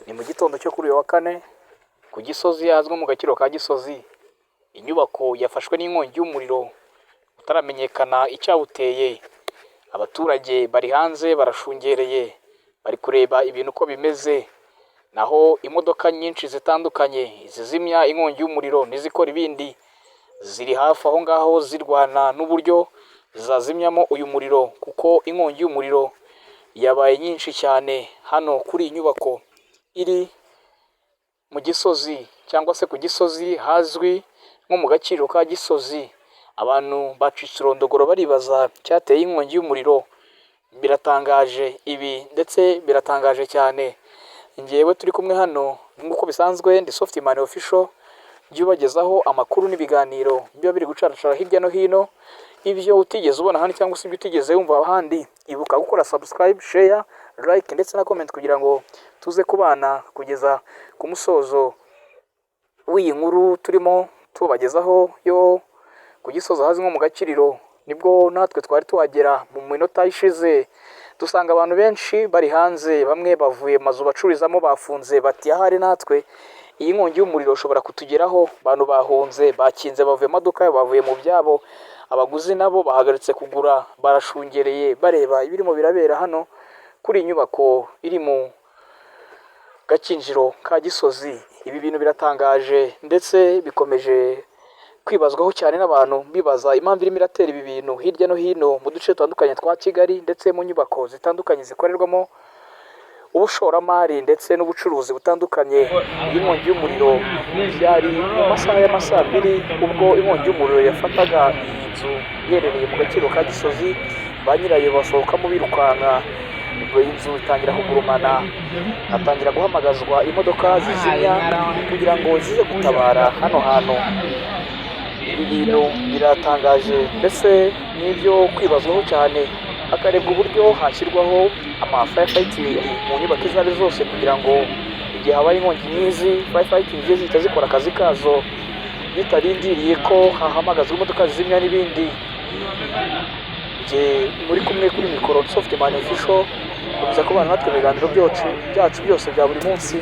Ni mu gitondo cyo kuri uyu wa kane ku Gisozi ahazwi mu Gakiro ka Gisozi. Inyubako yafashwe n'inkongi y'umuriro utaramenyekana icyawuteye. Abaturage bari hanze barashungereye, bari kureba ibintu uko bimeze. Naho imodoka nyinshi zitandukanye zizimya inkongi y'umuriro n'izikora ibindi ziri hafi aho ngaho zirwana n'uburyo zazimyamo uyu muriro, kuko inkongi y'umuriro yabaye nyinshi cyane hano kuri iyi nyubako iri mu Gisozi, cyangwa se ku Gisozi hazwi nko mu Gakiro ka Gisozi. Abantu bacitse urondogoro baribaza cyateye inkongi y'umuriro. Biratangaje ibi, ndetse biratangaje cyane. Njyewe turi kumwe hano nk'uko bisanzwe ndi Softman Official, jya ubagezaho amakuru n'ibiganiro biba biri gucaracara hirya no hino, ibyo utigeze ubona ahandi cyangwa se ibyo utigeze wumva ahandi. Ibuka gukora subscribe, share, like ndetse na comment kugira ngo tuze kubana kugeza ku musozo w'iyi nkuru turimo tubagezaho yo ku Gisozi ahazwi nko mu Gakiriro. Nibwo natwe twari tuhagera mu minota ishize, dusanga abantu benshi bari hanze, bamwe bavuye mu mazu bacururizamo bafunze, bati ahari natwe iyi nkongi y'umuriro ushobora kutugeraho. Abantu bahunze, bakinze, bavuye mu maduka, bavuye mu byabo. Abaguzi nabo bahagaritse kugura, barashungereye bareba ibirimo birabera hano kuri iyi nyubako iri mu Gakinjiro ka Gisozi. Ibi bintu biratangaje ndetse bikomeje kwibazwaho cyane n'abantu bibaza impamvu irimo iratera ibi bintu hirya no hino mu duce dutandukanye twa Kigali, ndetse mu nyubako zitandukanye zikorerwamo ubushoramari ndetse n'ubucuruzi butandukanye. Inkongi y'umuriro byari mu masaha y'amasaa 2 ubwo inkongi y'umuriro yafataga iyi nzu iherereye mu Gakiro ka Gisozi. Ba nyirayo basohokamo birukanka, inzu itangira kugurumana, hatangira guhamagazwa imodoka zizimya kugira ngo zize gutabara hano hantu. Ibi bintu biratangaje ndetse n'ibyo kwibazwaho cyane, hakarebwa uburyo hashyirwaho fire fighting mu nyubako izo ari zose, kugira ngo igihe habaye inkongi nk'izi fire fighting zigiye zihita zikora akazi kazo bitarindiriye ko hahamagazwa imodoka zizimya n'ibindi. Muri kumwe kuri mikoro Softman Official, gukomeza kubana natwe mu biganiro byacu byose bya buri munsi.